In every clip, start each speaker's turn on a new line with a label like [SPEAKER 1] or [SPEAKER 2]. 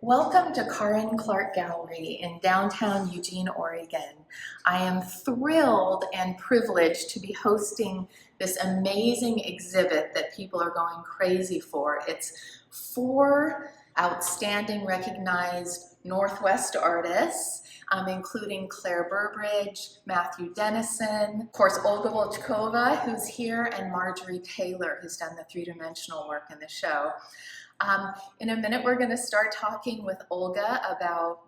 [SPEAKER 1] Welcome to Karin Clarke Gallery in downtown Eugene, Oregon. I am thrilled and privileged to be hosting this amazing exhibit that people are going crazy for. It's 4 outstanding recognized Northwest artists, including Claire Burbridge, Matthew Dennison, of course Olga Volchkova, who's here, and Marjorie Taylor, who's done the three-dimensional work in the show. In a minute, we're going to start talking with Olga about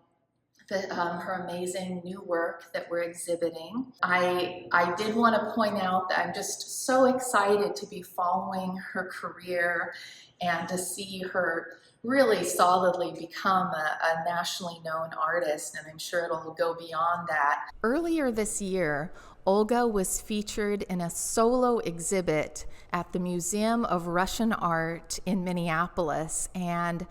[SPEAKER 1] her amazing new work that we're exhibiting. I did want to point out that I'm just so excited to be following her career and to see her really solidly become a nationally known artist, and I'm sure it'll go beyond that. Earlier this year, Olga was featured in a solo exhibit at the Museum of Russian Art in Minneapolis, and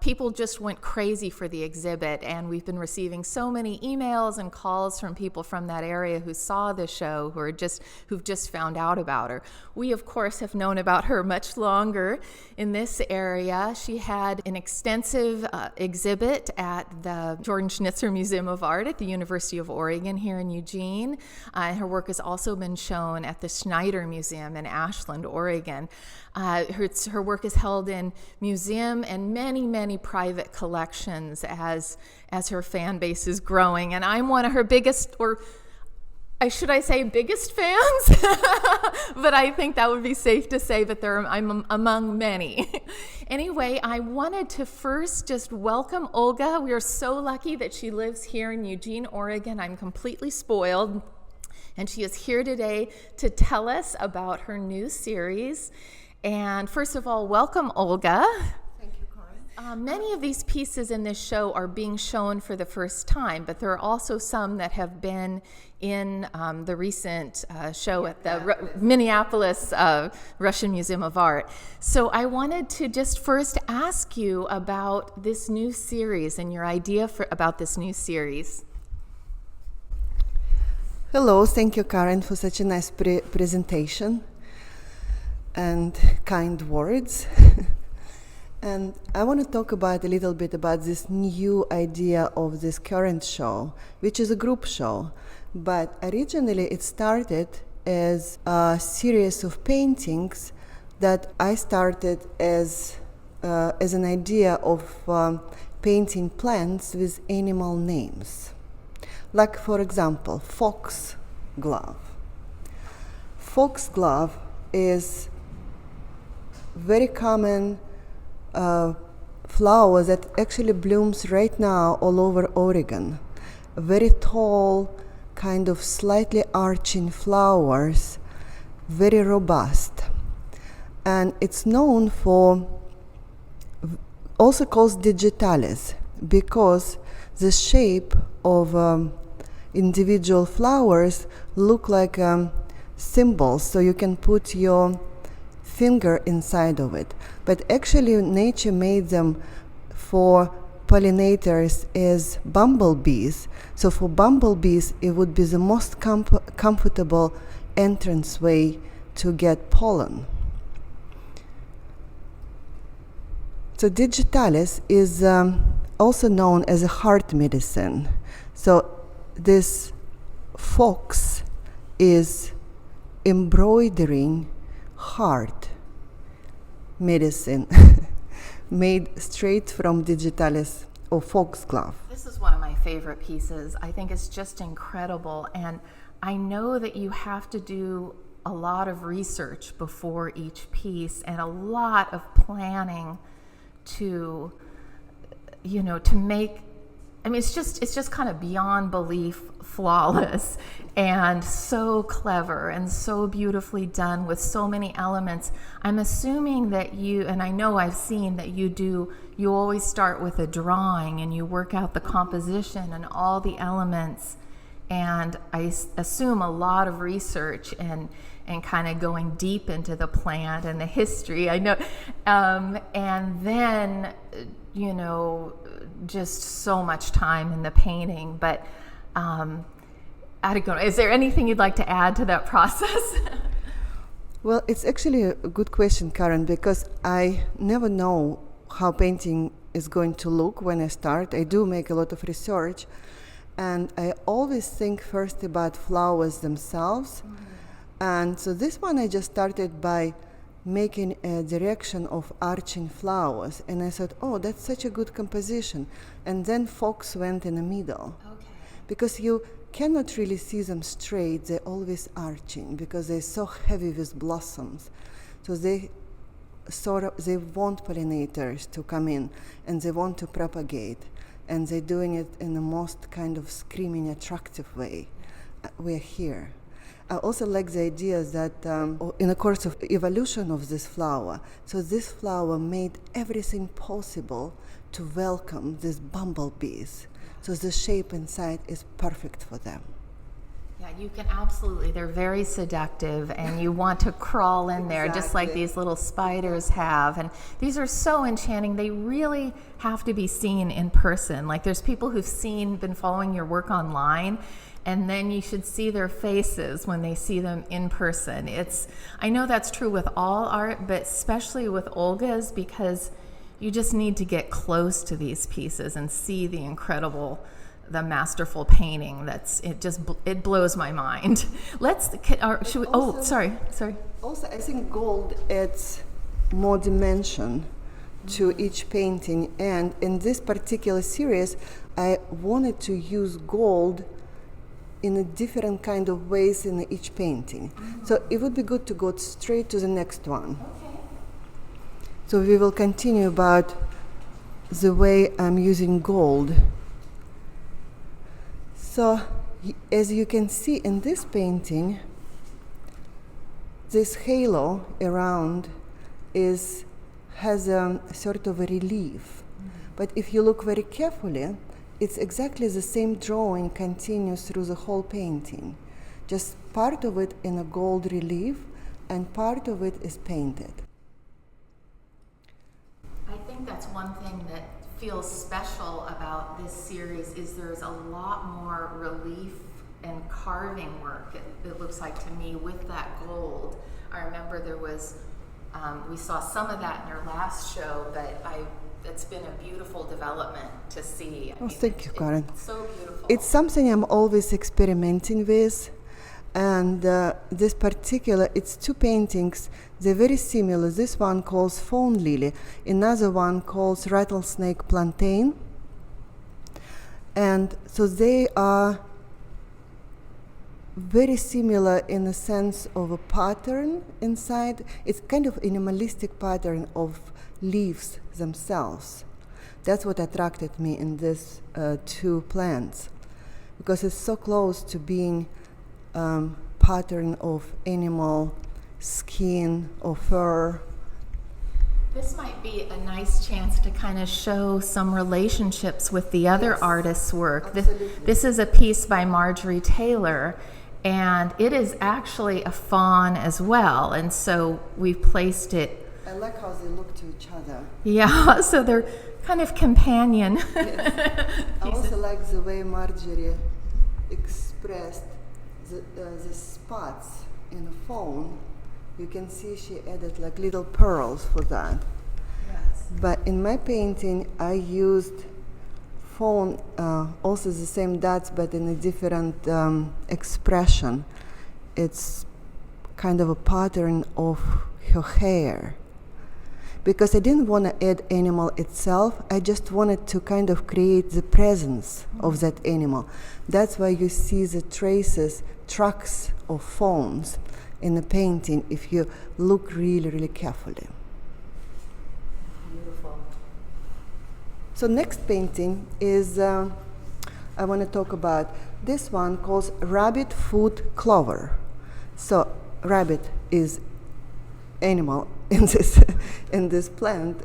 [SPEAKER 1] people just went crazy for the exhibit, and we've been receiving so many emails and calls from people from that area who saw the show, who've just found out about her. We, of course, have known about her much longer in this area. She had an extensive exhibit at the Jordan Schnitzer Museum of Art at the University of Oregon here in Eugene. Her work has also been shown at the Schneider Museum in Ashland, Oregon. Her work is held in museum and many private collections as her fan base is growing, and I'm one of her biggest, or should I say biggest fans? But I think that would be safe to say that I'm among many. Anyway, I wanted to first just welcome Olga. We are so lucky that she lives here in Eugene, Oregon. I'm completely spoiled, and she is here today to tell us about her new series. And first of all, welcome, Olga. Many of these pieces in this show are being shown for the first time, but there are also some that have been in the recent show at the Minneapolis Russian Museum of Art. So I wanted to just first ask you about this new series and your idea about this new series.
[SPEAKER 2] Hello, thank you, Karin, for such a nice presentation and kind words. And I want to talk a little bit about this new idea of this current show, which is a group show. But originally it started as a series of paintings that I started as an idea of painting plants with animal names. Like, for example, foxglove. Foxglove is very common flower that actually blooms right now all over Oregon. Very tall, kind of slightly arching flowers, very robust. And it's known for, also called digitalis, because the shape of individual flowers look like symbols, so you can put your finger inside of it. But actually nature made them for pollinators as bumblebees. So for bumblebees it would be the most comfortable entranceway to get pollen. So digitalis is also known as a heart medicine. So this fox is embroidering heart medicine made straight from digitalis or foxglove.
[SPEAKER 1] This is one of my favorite pieces. I think it's just incredible, and I know that you have to do a lot of research before each piece and a lot of planning to make, I mean, it's just kind of beyond belief flawless and so clever and so beautifully done with so many elements. I'm assuming that you, and I know I've seen that you always start with a drawing and you work out the composition and all the elements, and I assume a lot of research and kind of going deep into the plant and the history, I know, and then, just so much time in the painting. But I don't know, is there anything you'd like to add to that process?
[SPEAKER 2] Well, it's actually a good question, Karin, because I never know how painting is going to look when I start. I do make a lot of research, and I always think first about flowers themselves. And so this one I just started by making a direction of arching flowers, and I thought, oh, that's such a good composition. And then fox went in the middle.
[SPEAKER 1] Okay.
[SPEAKER 2] Because you cannot really see them straight, they're always arching because they're so heavy with blossoms. So they want pollinators to come in, and they want to propagate, and they're doing it in the most kind of screaming, attractive way. We're here. I also like the idea that in the course of evolution of this flower, so this flower made everything possible to welcome these bumblebees. So the shape inside is perfect for them.
[SPEAKER 1] Yeah, you can absolutely. They're very seductive, and you want to crawl in there just like these little spiders have. And these are so enchanting. They really have to be seen in person. Like, there's people who've been following your work online, and then you should see their faces when they see them in person. I know that's true with all art, but especially with Olga's, because you just need to get close to these pieces and see the masterful painting. It blows my mind. Sorry.
[SPEAKER 2] Also, I think gold adds more dimension to each painting, and in this particular series, I wanted to use gold in a different kind of ways in each painting. So it would be good to go straight to the next one.
[SPEAKER 1] Okay.
[SPEAKER 2] So we will continue about the way I'm using gold. So as you can see in this painting, this halo around has a sort of a relief. But if you look very carefully, it's exactly the same drawing continues through the whole painting. Just part of it in a gold relief and part of it is painted.
[SPEAKER 1] I think that's one thing that feels special about this series is there's a lot more relief and carving work, it looks like to me, with that gold. I remember there was, we saw some of that in your last show, but it's been a beautiful development to see.
[SPEAKER 2] Thank you, Karin.
[SPEAKER 1] It's so beautiful.
[SPEAKER 2] It's something I'm always experimenting with, and this particular, it's two paintings, they're very similar. This one calls Fawn Lily, another one calls Rattlesnake Plantain, and so they are very similar in the sense of a pattern inside. It's kind of animalistic pattern of leaves themselves. That's what attracted me in these two plants, because it's so close to being pattern of animal skin or fur.
[SPEAKER 1] This might be a nice chance to kind of show some relationships with the other artists' work. This is a piece by Marjorie Taylor, and it is actually a fawn as well, and so we've placed it.
[SPEAKER 2] I like how they look to each other.
[SPEAKER 1] Yeah, so they're kind of companion.
[SPEAKER 2] Yes. I also like the way Marjorie expressed the spots in the fawn. You can see she added like little pearls for that.
[SPEAKER 1] Yes.
[SPEAKER 2] But in my painting, I used fawn, also the same dots, but in a different expression. It's kind of a pattern of her hair. Because I didn't want to add animal itself, I just wanted to kind of create the presence of that animal. That's why you see the tracks of fawns in the painting if you look really, really carefully.
[SPEAKER 1] Beautiful.
[SPEAKER 2] So next painting is, I want to talk about this one called Rabbit Foot Clover. So rabbit is animal in this plant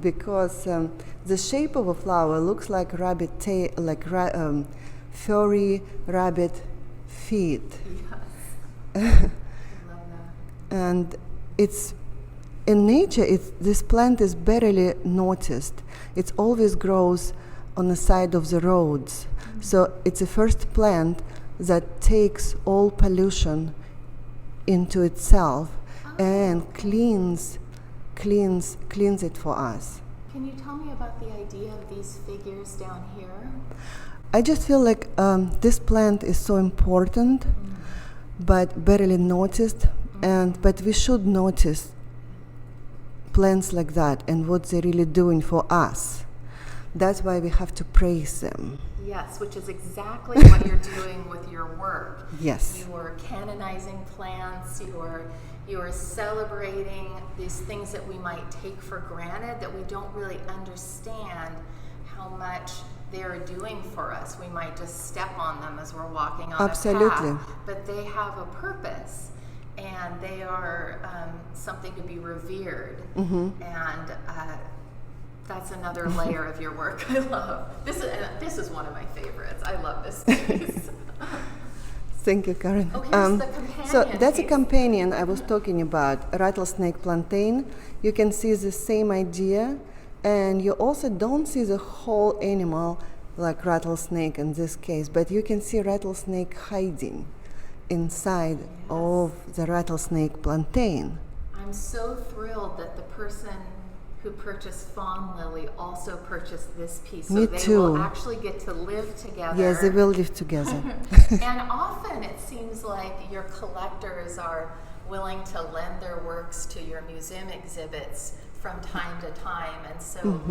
[SPEAKER 2] because the shape of a flower looks like rabbit tail, like furry rabbit feet.
[SPEAKER 1] Yes. I love that.
[SPEAKER 2] And it's in nature. This plant is barely noticed. It always grows on the side of the roads. Mm-hmm. So it's the first plant that takes all pollution into itself and cleans it for us.
[SPEAKER 1] Can you tell me about the idea of these figures down here?
[SPEAKER 2] I just feel like this plant is so important, but barely noticed, but we should notice plants like that and what they're really doing for us. That's why we have to praise them.
[SPEAKER 1] Yes, which is exactly what you're doing with your work.
[SPEAKER 2] Yes.
[SPEAKER 1] You are canonizing plants, you are celebrating these things that we might take for granted, that we don't really understand how much they're doing for us. We might just step on them as we're walking on
[SPEAKER 2] Absolutely.
[SPEAKER 1] a path, but they have a purpose, and they are something to be revered. And that's another layer of your work I love. This is one of my favorites. I love this piece.
[SPEAKER 2] Thank you, Karin.
[SPEAKER 1] Oh, here's the companion
[SPEAKER 2] so that's a
[SPEAKER 1] piece.
[SPEAKER 2] companion I was talking about, rattlesnake plantain. You can see the same idea, and you also don't see the whole animal like rattlesnake in this case, but you can see rattlesnake hiding inside of the rattlesnake plantain.
[SPEAKER 1] I'm so thrilled that the person who purchased Fawn Lily also purchased this piece. So
[SPEAKER 2] Me
[SPEAKER 1] they
[SPEAKER 2] too.
[SPEAKER 1] will actually get to live together.
[SPEAKER 2] Yes, they will live together.
[SPEAKER 1] And often it seems like your collectors are willing to lend their works to your museum exhibits from time to time. And so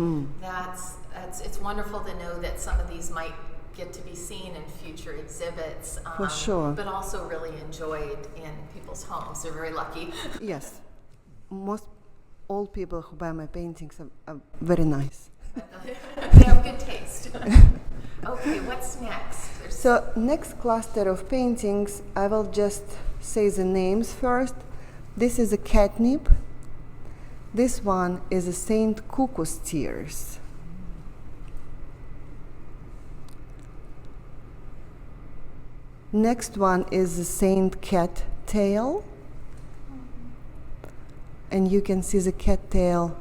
[SPEAKER 1] it's wonderful to know that some of these might get to be seen in future exhibits.
[SPEAKER 2] For sure.
[SPEAKER 1] But also really enjoyed in people's homes. They're very lucky.
[SPEAKER 2] Yes. Most old people who buy my paintings are very nice.
[SPEAKER 1] They have good taste. Okay, what's next?
[SPEAKER 2] So next cluster of paintings, I will just say the names first. This is a catnip. This one is a Saint Cuckoo's Tears. Next one is the Saint Cat Tail. And you can see the cat tail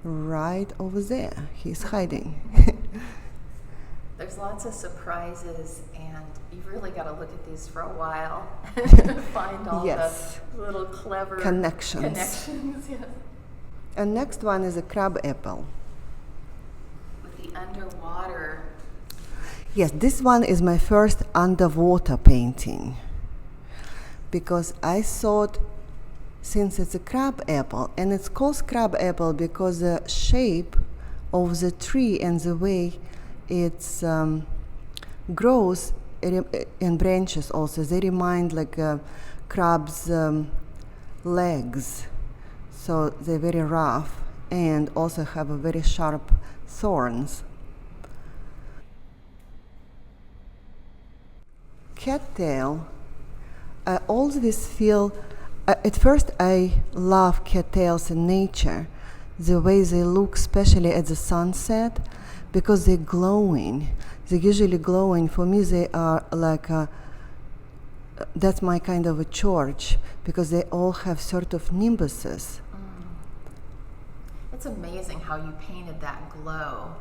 [SPEAKER 2] right over there. He's hiding.
[SPEAKER 1] There's lots of surprises, and you've really got to look at these for a while to find all
[SPEAKER 2] Yes.
[SPEAKER 1] the little clever
[SPEAKER 2] Connections.
[SPEAKER 1] Yes.
[SPEAKER 2] And next one is a crab apple.
[SPEAKER 1] With the underwater.
[SPEAKER 2] Yes, this one is my first underwater painting, because I thought, since it's a crab apple, and it's called crab apple because the shape of the tree and the way it grows in branches also, they remind like a crab's legs. So they're very rough and also have a very sharp thorns. Cattail, I always feel, at first I love cattails in nature, the way they look, especially at the sunset, because they're glowing. They're usually glowing. For me, they are like that's my kind of a church, because they all have sort of nimbuses.
[SPEAKER 1] It's amazing how you painted that glow.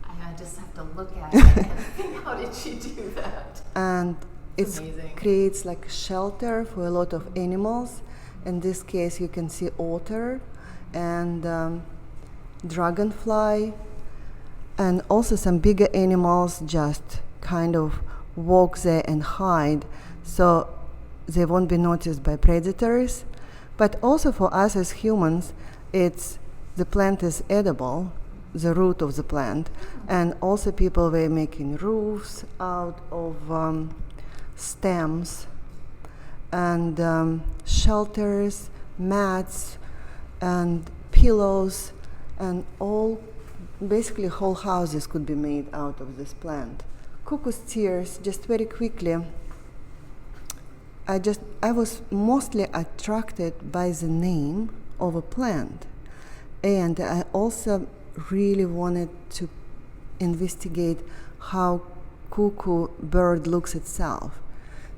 [SPEAKER 1] I just have to look at it and think, how did you do that?
[SPEAKER 2] And it
[SPEAKER 1] amazing.
[SPEAKER 2] creates like shelter for a lot of animals. In this case, you can see otter and dragonfly, and also some bigger animals just kind of walk there and hide, so they won't be noticed by predators. But also for us as humans, the plant is edible, the root of the plant, and also people were making roofs out of stems, and shelters, mats, and pillows, and basically whole houses could be made out of this plant. Cuckoo's Tears, just very quickly, I was mostly attracted by the name of a plant, and I also really wanted to investigate how cuckoo bird looks itself.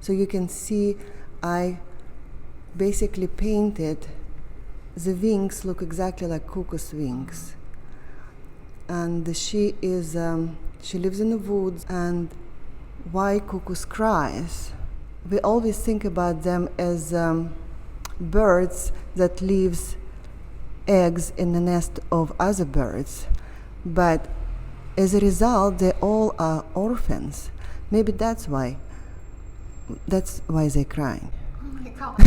[SPEAKER 2] So you can see I basically painted the wings look exactly like cuckoo's wings, and she lives in the woods. And why cuckoos cries? We always think about them as birds that lives eggs in the nest of other birds, but as a result, they all are orphans. Maybe that's why they're crying.
[SPEAKER 1] Oh my gosh.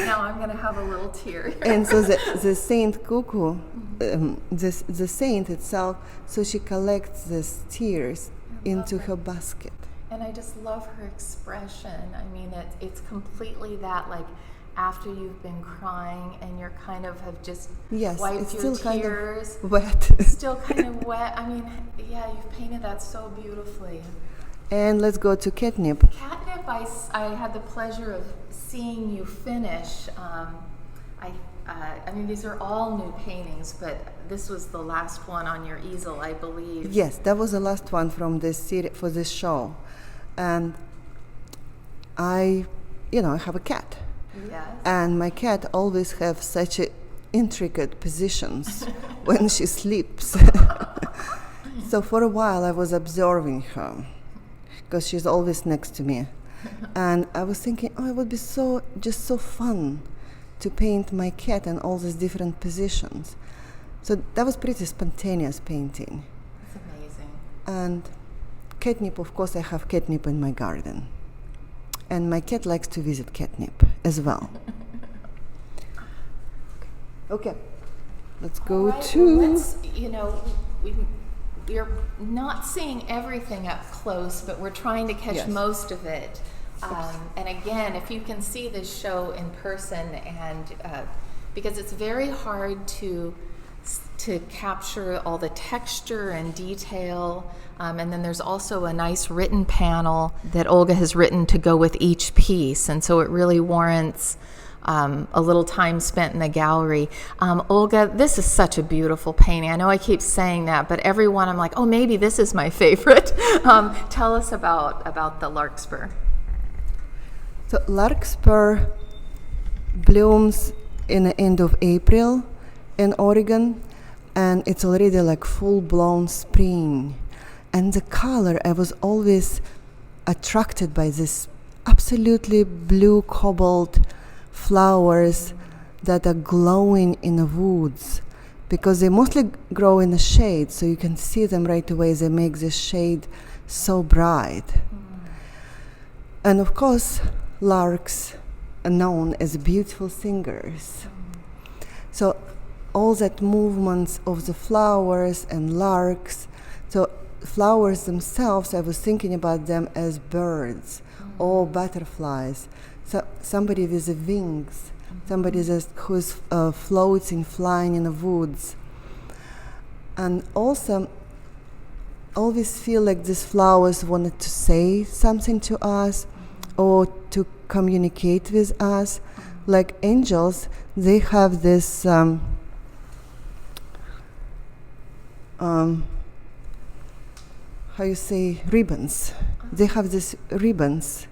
[SPEAKER 1] Now I'm going to have a little tear here.
[SPEAKER 2] And so the saint cuckoo, the saint itself, so she collects these tears into her basket.
[SPEAKER 1] And I just love her expression. I mean, it's completely that, like, after you've been crying and you're kind of have just wiped
[SPEAKER 2] it's
[SPEAKER 1] your
[SPEAKER 2] still
[SPEAKER 1] tears.
[SPEAKER 2] Kind of wet.
[SPEAKER 1] Still kind of wet. I mean, yeah, you've painted that so beautifully.
[SPEAKER 2] And let's go to catnip.
[SPEAKER 1] Catnip, I had the pleasure of seeing you finish. I mean, these are all new paintings, but this was the last one on your easel, I believe.
[SPEAKER 2] Yes, that was the last one from this series for this show. And I have a cat.
[SPEAKER 1] Yes.
[SPEAKER 2] And my cat always have such intricate positions when she sleeps. So for a while I was observing her because she's always next to me. And I was thinking, it would be so fun to paint my cat in all these different positions. So that was pretty spontaneous painting.
[SPEAKER 1] That's amazing.
[SPEAKER 2] And catnip, of course, I have catnip in my garden. And my cat likes to visit catnip as well. Okay, let's go
[SPEAKER 1] we're not seeing everything up close, but we're trying to catch most of it. And again, if you can see this show in person, and because it's very hard to capture all the texture and detail, and then there's also a nice written panel that Olga has written to go with each piece, and so it really warrants a little time spent in the gallery. Olga, this is such a beautiful painting. I know I keep saying that, but every one I'm like, maybe this is my favorite. Tell us about the Larkspur.
[SPEAKER 2] So Larkspur blooms in the end of April in Oregon, and it's already like full-blown spring. And the color, I was always attracted by this absolutely blue cobalt flowers that are glowing in the woods, because they mostly grow in the shade, so you can see them right away. They make the shade so bright. And of course, larks are known as beautiful singers. So all that movements of the flowers and larks, so flowers themselves, I was thinking about them as birds or butterflies. So somebody with the wings, somebody who's floating, flying in the woods. And also, always feel like these flowers wanted to say something to us or to communicate with us. Like angels, they have this ribbons. They have these ribbons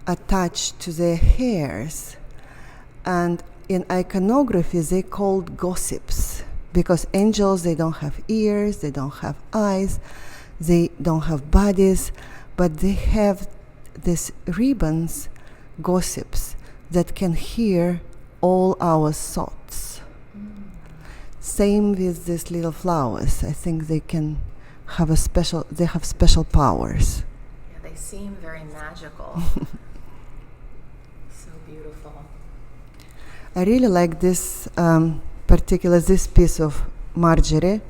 [SPEAKER 2] attached to their hairs. And in iconography, they called gossips, because angels, they don't have ears, they don't have eyes, they don't have bodies, but they have these ribbons, gossips, that can hear all our thoughts. Same with these little flowers. I think they have special powers.
[SPEAKER 1] Yeah, they seem very magical. So beautiful.
[SPEAKER 2] I really like this this piece of Marjorie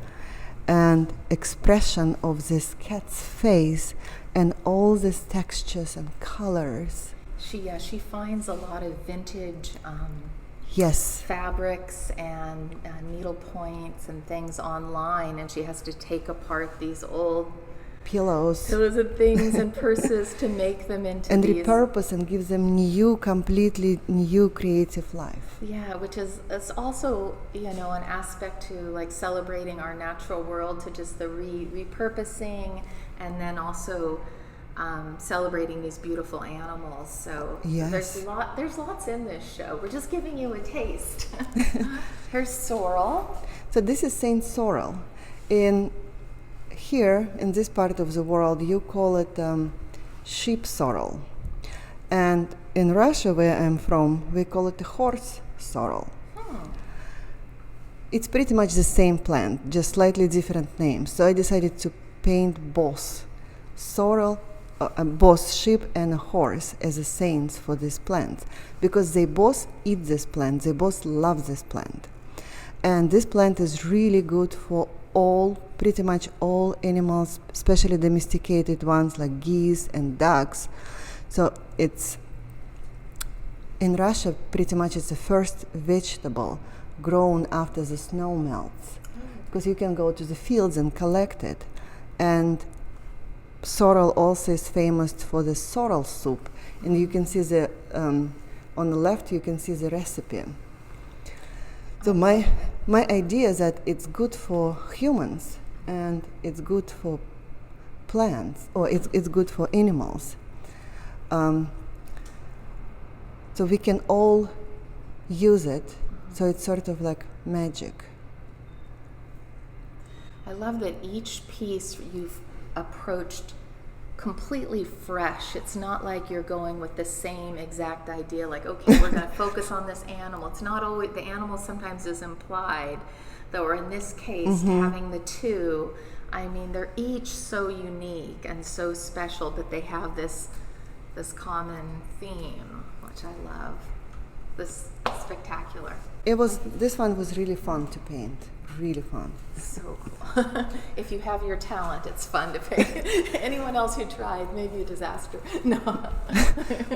[SPEAKER 2] and expression of this cat's face and all these textures and colors.
[SPEAKER 1] She finds a lot of vintage
[SPEAKER 2] Yes.
[SPEAKER 1] fabrics and needle points and things online, and she has to take apart these old
[SPEAKER 2] pillows
[SPEAKER 1] and things and purses to make them into
[SPEAKER 2] and
[SPEAKER 1] these.
[SPEAKER 2] repurpose and give them completely new creative life.
[SPEAKER 1] Yeah, which is also, an aspect to like celebrating our natural world, to just the repurposing, and then also celebrating these beautiful animals. So
[SPEAKER 2] yes.
[SPEAKER 1] There's lots in this show. We're just giving you a taste. Here's sorrel.
[SPEAKER 2] So this is Saint Sorrel. Here in this part of the world, you call it sheep sorrel, and in Russia, where I'm from, we call it a horse sorrel. It's pretty much the same plant, just slightly different names. So I decided to paint both sorrel, both sheep and a horse as a saints for this plant, because they both eat this plant, they both love this plant. And this plant is really good for pretty much all animals, especially domesticated ones like geese and ducks. So it's, in Russia, pretty much it's the first vegetable grown after the snow melts, because you can go to the fields and collect it. And sorrel also is famous for the sorrel soup, and you can see the on the left you can see the recipe. So my idea is that it's good for humans and it's good for plants, or it's good for animals. So we can all use it. So it's sort of like magic.
[SPEAKER 1] I love that each piece you've approached completely fresh. It's not like you're going with the same exact idea, like, okay, we're going to focus on this animal. It's not always, the animal sometimes is implied, though, or in this case, having the two, I mean, they're each so unique and so special, but they have this common theme, which I love. This spectacular.
[SPEAKER 2] This one was really fun to paint. Really fun.
[SPEAKER 1] So cool. If you have your talent, it's fun to paint. Anyone else who tried, maybe a disaster. No.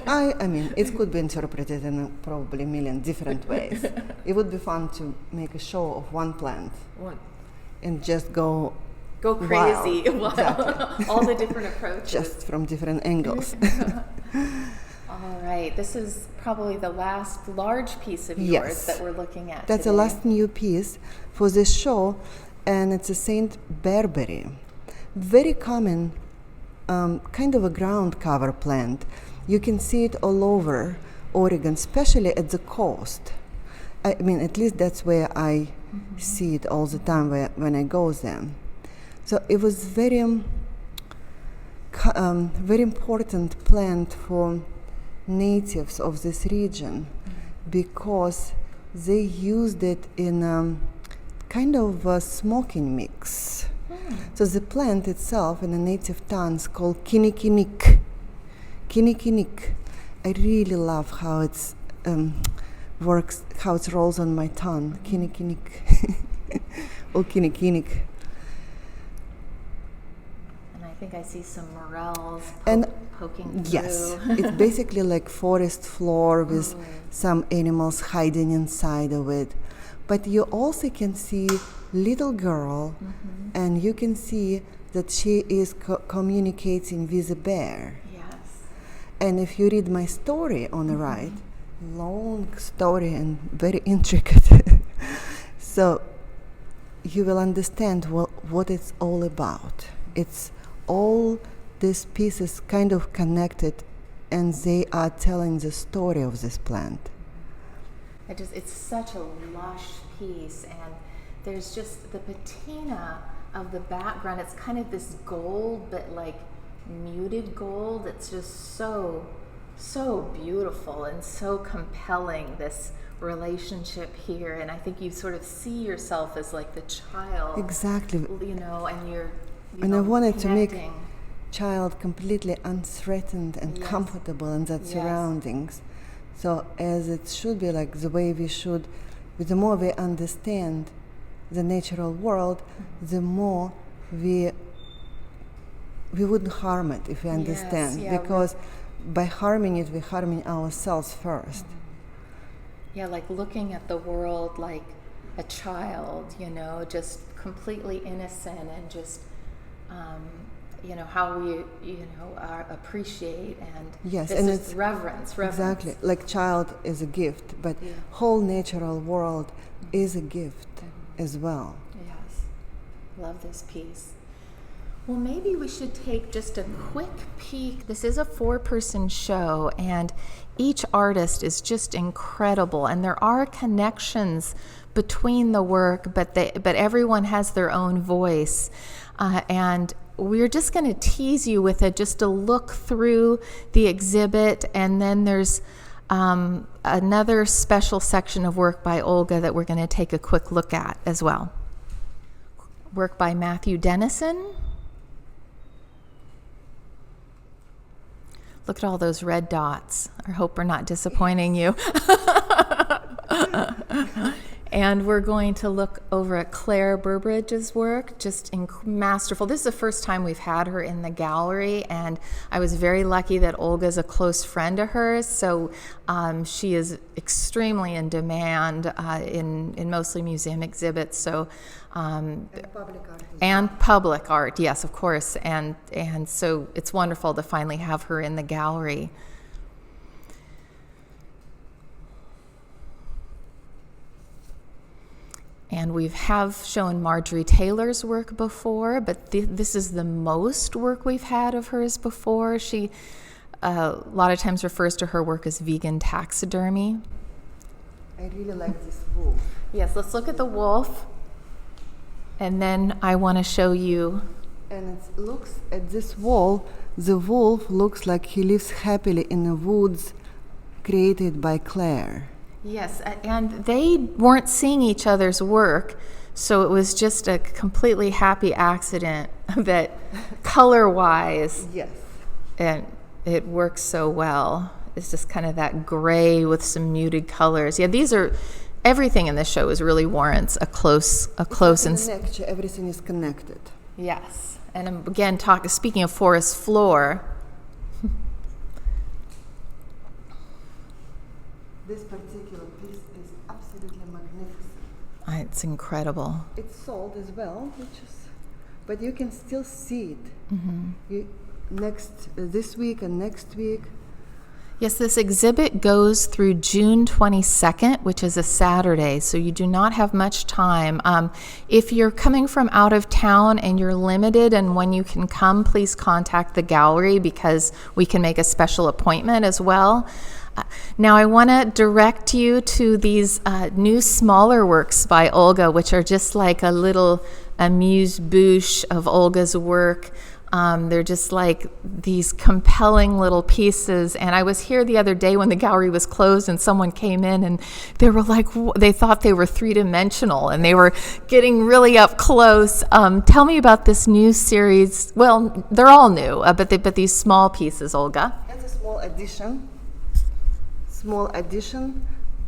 [SPEAKER 2] I mean, it could be interpreted in probably a million different ways. It would be fun to make a show of one plant and just go
[SPEAKER 1] crazy.
[SPEAKER 2] Wild. Exactly.
[SPEAKER 1] All the different approaches.
[SPEAKER 2] Just from different angles.
[SPEAKER 1] All right, this is probably the last large piece of yours that we're looking at
[SPEAKER 2] That's
[SPEAKER 1] today.
[SPEAKER 2] the last new piece for this show, and it's a Saint Bearberry. Very common, kind of a ground cover plant. You can see it all over Oregon, especially at the coast. I mean, at least that's where I see it all the time when I go there. So it was very important plant for natives of this region, because they used it in kind of a smoking mix. So the plant itself in the native tongue is called kinikinik. Kinikinik. I really love how it's works, how it rolls on my tongue. Kinikinik. Or kinikinik.
[SPEAKER 1] I think I see some morels poking through.
[SPEAKER 2] Yes, it's basically like forest floor with some animals hiding inside of it. But you also can see little girl, and you can see that she is communicating with a bear.
[SPEAKER 1] Yes.
[SPEAKER 2] And if you read my story on the right, long story and very intricate, so you will understand what it's all about. It's all these pieces kind of connected, and they are telling the story of this plant.
[SPEAKER 1] It's such a lush piece, and there's just the patina of the background. It's kind of this gold, but like muted gold. It's just so beautiful and so compelling, this relationship here. And I think you sort of see yourself as like the child.
[SPEAKER 2] Exactly.
[SPEAKER 1] You know, and you're
[SPEAKER 2] I wanted
[SPEAKER 1] connecting.
[SPEAKER 2] to make child completely unthreatened and comfortable in that surroundings. So as it should be, like the way we should, the more we understand the natural world, the more we wouldn't harm it if we understand, because by harming it, we're harming ourselves first.
[SPEAKER 1] Yeah, like looking at the world like a child, you know, just completely innocent, and just you know, how we, appreciate, and
[SPEAKER 2] and
[SPEAKER 1] it's reverence.
[SPEAKER 2] Exactly, like child is a gift, but whole natural world is a gift as well.
[SPEAKER 1] Yes, love this piece. Well, maybe we should take just a quick peek. This is a 4-person show, and each artist is just incredible, and there are connections between the work, but everyone has their own voice, and we're just going to tease you with just a look through the exhibit, and then there's another special section of work by Olga that we're going to take a quick look at as well. Work by Matthew Dennison. Look at all those red dots. I hope we're not disappointing you. And we're going to look over at Claire Burbridge's work, just masterful. This is the first time we've had her in the gallery, and I was very lucky that Olga's a close friend of hers, so she is extremely in demand in mostly museum exhibits. So
[SPEAKER 2] And public art.
[SPEAKER 1] and public art, yes, of course, and so it's wonderful to finally have her in the gallery. And we have shown Marjorie Taylor's work before, but this is the most work we've had of hers before. She a lot of times refers to her work as vegan taxidermy.
[SPEAKER 2] I really like this wolf.
[SPEAKER 1] Yes, let's look at the wolf. And then I want to show you.
[SPEAKER 2] And it looks at this wall, the wolf looks like he lives happily in the woods created by Claire.
[SPEAKER 1] Yes, and they weren't seeing each other's work, so it was just a completely happy accident that color-wise,
[SPEAKER 2] Yes.
[SPEAKER 1] and it works so well. It's just kind of that gray with some muted colors. Yeah, everything in this show is really warrants a close
[SPEAKER 2] In
[SPEAKER 1] and
[SPEAKER 2] the lecture, everything is connected.
[SPEAKER 1] yes. And again, speaking of forest floor.
[SPEAKER 2] This particular piece is absolutely magnificent.
[SPEAKER 1] It's incredible.
[SPEAKER 2] It's sold as well, but you can still see it. This week and next week.
[SPEAKER 1] Yes, this exhibit goes through June 22nd, which is a Saturday, so you do not have much time. If you're coming from out of town and you're limited and when you can come, please contact the gallery because we can make a special appointment as well. Now I want to direct you to these new smaller works by Olga, which are just like a little amuse-bouche of Olga's work. They're just like these compelling little pieces. And I was here the other day when the gallery was closed and someone came in and they were like, they thought they were three-dimensional and they were getting really up close. Tell me about this new series. Well, they're all new, but these small pieces, Olga.
[SPEAKER 2] That's a small addition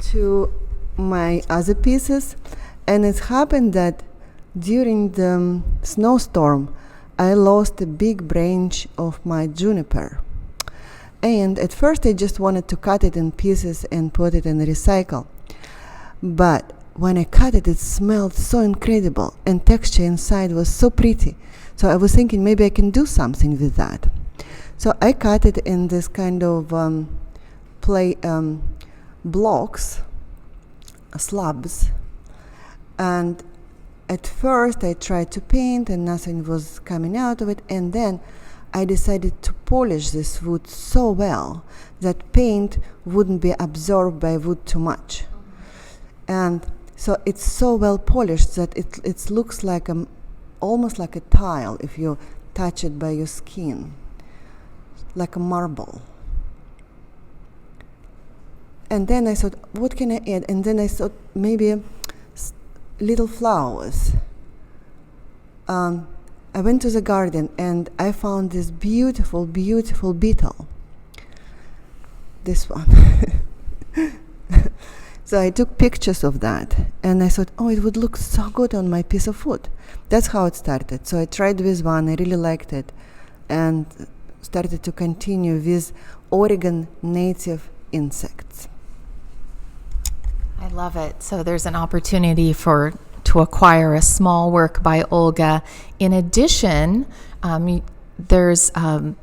[SPEAKER 2] to my other pieces. And it happened that during the snowstorm, I lost a big branch of my juniper. And at first I just wanted to cut it in pieces and put it in the recycle. But when I cut it, it smelled so incredible and texture inside was so pretty. So I was thinking maybe I can do something with that. So I cut it in this kind of blocks, slabs, and at first I tried to paint and nothing was coming out of it, and then I decided to polish this wood so well that paint wouldn't be absorbed by wood too much. And so it's so well polished that it looks like almost like a tile if you touch it by your skin, like a marble. And then I thought, what can I add? And then I thought maybe little flowers. I went to the garden and I found this beautiful, beautiful beetle. This one. So I took pictures of that and I thought, oh, it would look so good on my piece of wood. That's how it started. So I tried with one, I really liked it, and started to continue with Oregon native insects.
[SPEAKER 1] I love it. So there's an opportunity to acquire a small work by Olga. In addition,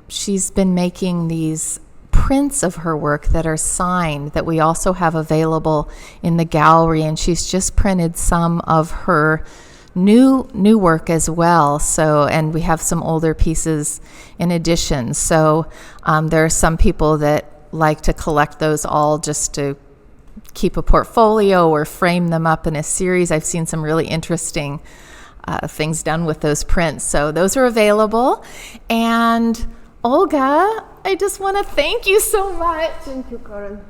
[SPEAKER 1] she's been making these prints of her work that are signed that we also have available in the gallery, and she's just printed some of her new work as well. So, and we have some older pieces in addition. So there are some people that like to collect those all just to keep a portfolio or frame them up in a series. I've seen some really interesting things done with those prints. So those are available. And Olga, I just want to thank you so much.
[SPEAKER 2] Thank you, Karin.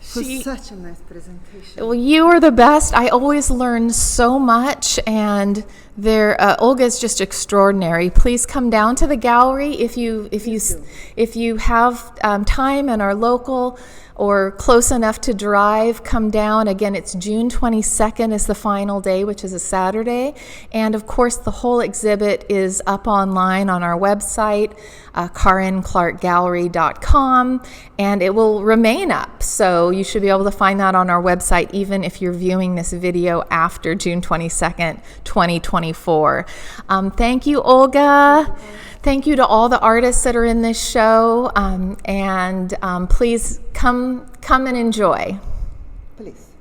[SPEAKER 2] For such a nice presentation.
[SPEAKER 1] Well, you are the best. I always learn so much, and Olga is just extraordinary. Please come down to the gallery if you have time and are local or close enough to drive. Come down. Again, it's June 22nd is the final day, which is a Saturday, and of course the whole exhibit is up online on our website, karinclarkegallery.com, and it will remain up. So you should be able to find that on our website even if you're viewing this video after June 22nd, 2024. Thank you, Olga. Thank you to all the artists that are in this show, and please come and enjoy.
[SPEAKER 2] Please.